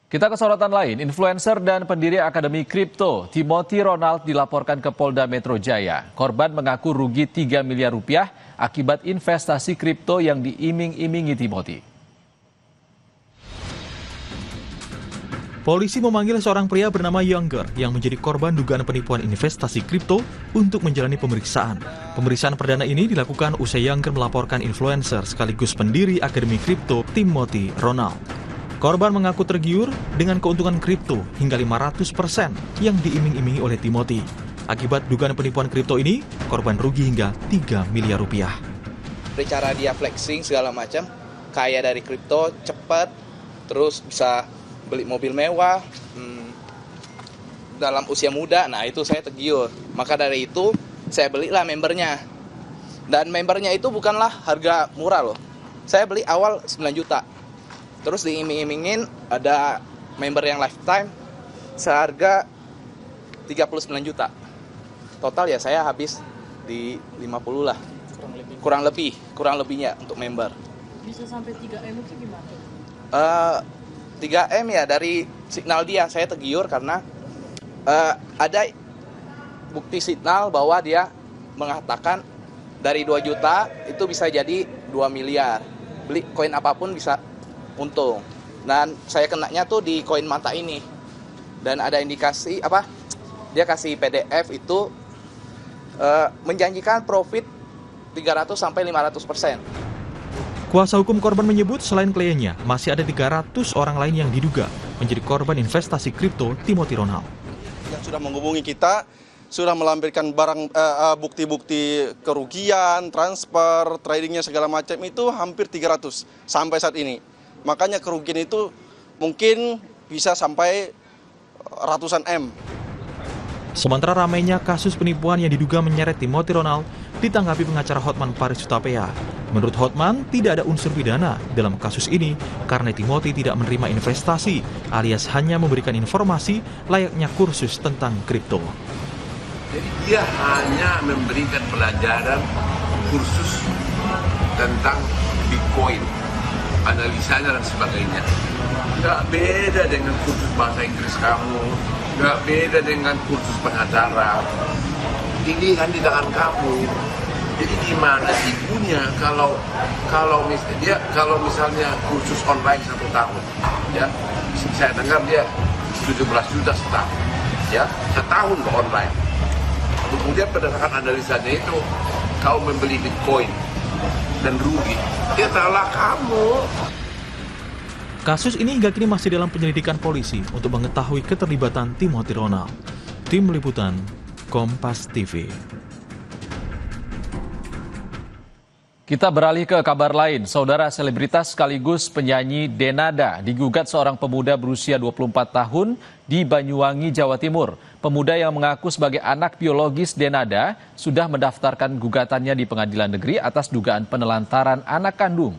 Kita ke sorotan lain, influencer dan pendiri Akademi Kripto, Timothy Ronald dilaporkan ke Polda Metro Jaya. Korban mengaku rugi 3 miliar rupiah akibat investasi kripto yang diiming-imingi Timothy. Polisi memanggil seorang pria bernama Younger yang menjadi korban dugaan penipuan investasi kripto untuk menjalani pemeriksaan. Pemeriksaan perdana ini dilakukan usai Younger melaporkan influencer sekaligus pendiri Akademi Kripto, Timothy Ronald. Korban mengaku tergiur dengan keuntungan kripto hingga 500% yang diiming-imingi oleh Timothy. Akibat dugaan penipuan kripto ini, korban rugi hingga 3 miliar rupiah. Cara dia flexing segala macam, kaya dari kripto, cepat, terus bisa beli mobil mewah dalam usia muda. Nah itu saya tergiur. Maka dari itu saya belilah membernya. Dan membernya itu bukanlah harga murah loh. Saya beli awal 9 juta. Terus diiming-imingin ada member yang lifetime seharga 39 juta. Total ya saya habis di 50 lah. Kurang lebihnya untuk member. Bisa sampai 3M itu gimana? 3M ya dari signal dia. Saya tergiur karena ada bukti signal bahwa dia mengatakan dari 2 juta itu bisa jadi 2 miliar. Beli koin apapun bisa untung. Dan saya kenanya tuh di koin mata ini. Dan ada indikasi dia kasih PDF itu menjanjikan profit 300 sampai 500%. Kuasa hukum korban menyebut selain kliennya, masih ada 300 orang lain yang diduga menjadi korban investasi kripto Timothy Ronald. Yang sudah menghubungi kita, sudah melampirkan bukti-bukti kerugian, transfer, tradingnya segala macam itu hampir 300 sampai saat ini. Makanya kerugian itu mungkin bisa sampai ratusan M. Sementara ramainya kasus penipuan yang diduga menyeret Timothy Ronald ditanggapi pengacara Hotman Paris Hutapea. Menurut Hotman, tidak ada unsur pidana dalam kasus ini karena Timothy tidak menerima investasi alias hanya memberikan informasi layaknya kursus tentang kripto. Jadi dia hanya memberikan pelajaran kursus tentang Bitcoin, analisanya dan sebagainya. Nggak beda dengan kursus bahasa Inggris kamu, nggak beda dengan kursus pengacara. Ini kan di tangan kamu. Jadi gimana ibunya kalau misalnya kursus online 1 tahun, ya saya dengar dia 17 juta setahun, ya setahun ke online. Kemudian berdasarkan analisanya itu kau membeli Bitcoin dan rugi, ya salah kamu. Kasus ini hingga kini masih dalam penyelidikan polisi untuk mengetahui keterlibatan Timothy Ronald. Tim Liputan Kompas TV. Kita beralih ke kabar lain. Saudara selebritas sekaligus penyanyi Denada digugat seorang pemuda berusia 24 tahun di Banyuwangi, Jawa Timur. Pemuda yang mengaku sebagai anak biologis Denada sudah mendaftarkan gugatannya di Pengadilan Negeri atas dugaan penelantaran anak kandung.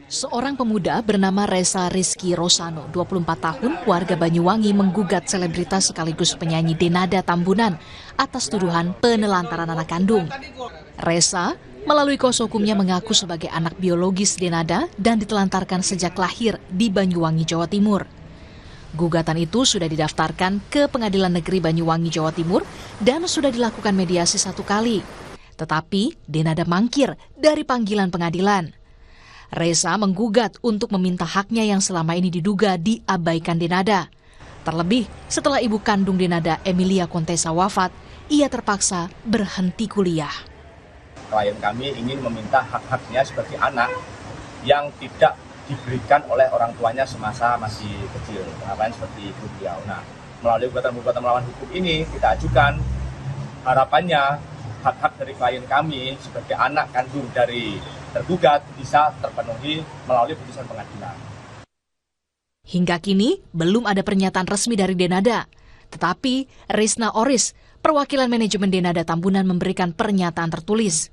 Seorang pemuda bernama Reza Rizky Rosano, 24 tahun, warga Banyuwangi menggugat selebritas sekaligus penyanyi Denada Tambunan atas tuduhan penelantaran anak kandung. Reza melalui kuasa hukumnya mengaku sebagai anak biologis Denada dan ditelantarkan sejak lahir di Banyuwangi, Jawa Timur. Gugatan itu sudah didaftarkan ke Pengadilan Negeri Banyuwangi, Jawa Timur dan sudah dilakukan mediasi 1 kali. Tetapi Denada mangkir dari panggilan pengadilan. Reza menggugat untuk meminta haknya yang selama ini diduga diabaikan Denada. Terlebih setelah ibu kandung Denada, Emilia Kontesa, wafat, ia terpaksa berhenti kuliah. Klien kami ingin meminta hak-haknya sebagai anak yang tidak diberikan oleh orang tuanya semasa masih kecil, seperti beliau. Nah, melalui gugatan melawan hukum ini kita ajukan harapannya hak-hak dari klien kami sebagai anak kandung dari tergugat bisa terpenuhi melalui putusan pengadilan. Hingga kini belum ada pernyataan resmi dari Denada. Tetapi Risna Oris, perwakilan manajemen Denada Tambunan, memberikan pernyataan tertulis.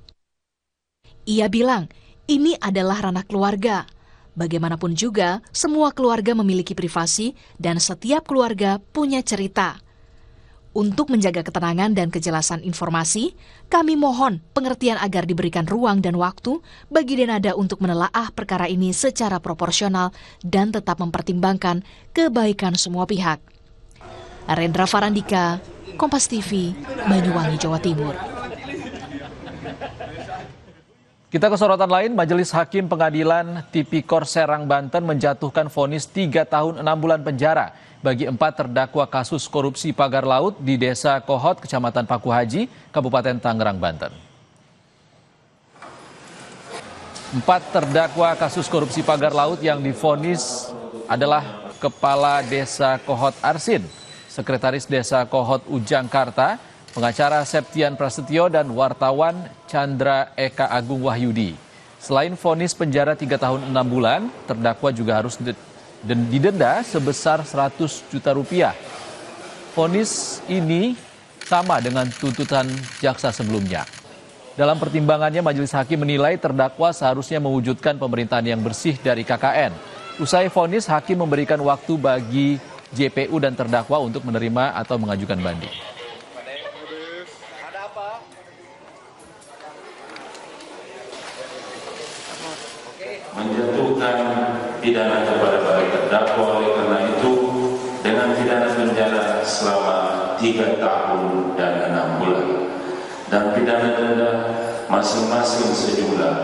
Ia bilang, ini adalah ranah keluarga. Bagaimanapun juga, semua keluarga memiliki privasi dan setiap keluarga punya cerita. Untuk menjaga ketenangan dan kejelasan informasi, kami mohon pengertian agar diberikan ruang dan waktu bagi Denada untuk menelaah perkara ini secara proporsional dan tetap mempertimbangkan kebaikan semua pihak. Rendra Farandika, Kompas TV, Banyuwangi, Jawa Timur. Kita ke sorotan lain, Majelis Hakim Pengadilan Tipikor Serang, Banten menjatuhkan vonis 3 tahun 6 bulan penjara bagi 4 terdakwa kasus korupsi pagar laut di Desa Kohot, Kecamatan Paku Haji, Kabupaten Tangerang, Banten. 4 terdakwa kasus korupsi pagar laut yang divonis adalah Kepala Desa Kohot Arsin, Sekretaris Desa Kohot Ujangkarta, pengacara Septian Prasetyo, dan wartawan Chandra Eka Agung Wahyudi. Selain vonis penjara 3 tahun 6 bulan, terdakwa juga harus didenda sebesar 100 juta rupiah. Vonis ini sama dengan tuntutan jaksa sebelumnya. Dalam pertimbangannya, Majelis Hakim menilai terdakwa seharusnya mewujudkan pemerintahan yang bersih dari KKN. Usai vonis, Hakim memberikan waktu bagi JPU dan terdakwa untuk menerima atau mengajukan banding. Menjatuhkan pidana kepada para terdakwa, oleh karena itu dengan pidana penjara selama 3 tahun dan 6 bulan dan pidana denda masing-masing sejumlah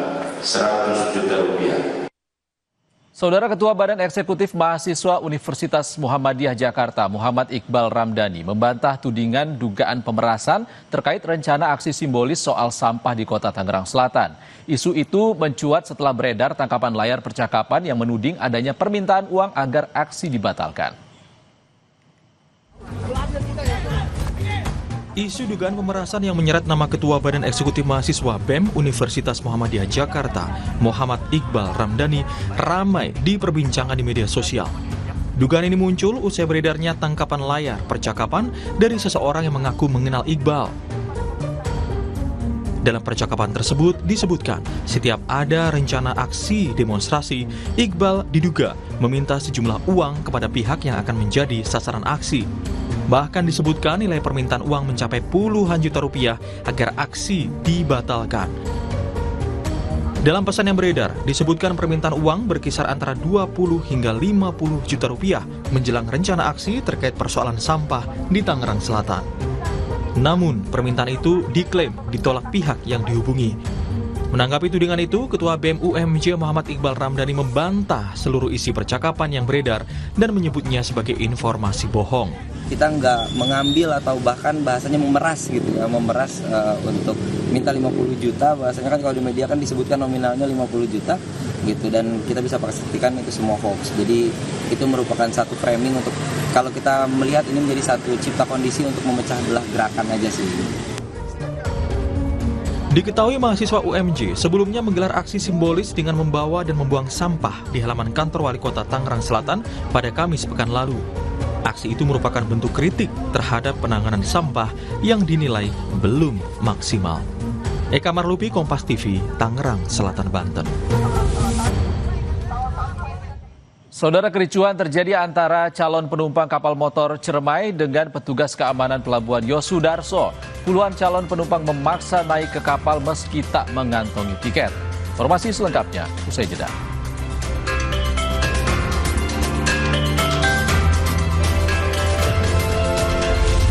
100 juta rupiah. Saudara Ketua Badan Eksekutif Mahasiswa Universitas Muhammadiyah Jakarta, Muhammad Iqbal Ramdhani, membantah tudingan dugaan pemerasan terkait rencana aksi simbolis soal sampah di Kota Tangerang Selatan. Isu itu mencuat setelah beredar tangkapan layar percakapan yang menuding adanya permintaan uang agar aksi dibatalkan. Isu dugaan pemerasan yang menyeret nama Ketua Badan Eksekutif Mahasiswa BEM Universitas Muhammadiyah Jakarta, Muhammad Iqbal Ramdhani, ramai diperbincangkan di media sosial. Dugaan ini muncul usai beredarnya tangkapan layar percakapan dari seseorang yang mengaku mengenal Iqbal. Dalam percakapan tersebut disebutkan, setiap ada rencana aksi demonstrasi, Iqbal diduga meminta sejumlah uang kepada pihak yang akan menjadi sasaran aksi. Bahkan disebutkan nilai permintaan uang mencapai puluhan juta rupiah agar aksi dibatalkan. Dalam pesan yang beredar, disebutkan permintaan uang berkisar antara 20 hingga 50 juta rupiah menjelang rencana aksi terkait persoalan sampah di Tangerang Selatan. Namun, permintaan itu diklaim ditolak pihak yang dihubungi. Menanggapi tudingan itu, Ketua BEM UMJ Muhammad Iqbal Ramdhani membantah seluruh isi percakapan yang beredar dan menyebutnya sebagai informasi bohong. Kita nggak mengambil atau bahkan bahasanya memeras gitu ya, memeras untuk minta 50 juta, bahasanya kan kalau di media kan disebutkan nominalnya 50 juta gitu, dan kita bisa pastikan itu semua hoax. Jadi itu merupakan satu framing untuk kalau kita melihat ini menjadi satu cipta kondisi untuk memecah belah gerakan aja sih. Diketahui mahasiswa UMJ sebelumnya menggelar aksi simbolis dengan membawa dan membuang sampah di halaman kantor Wali Kota Tangerang Selatan pada Kamis pekan lalu. Aksi itu merupakan bentuk kritik terhadap penanganan sampah yang dinilai belum maksimal. Eka Marlupi, Kompas TV, Tangerang Selatan, Banten. Saudara, kericuhan terjadi antara calon penumpang kapal motor Ciremai dengan petugas keamanan pelabuhan Yosudarso. Puluhan calon penumpang memaksa naik ke kapal meski tak mengantongi tiket. Informasi selengkapnya usai jeda.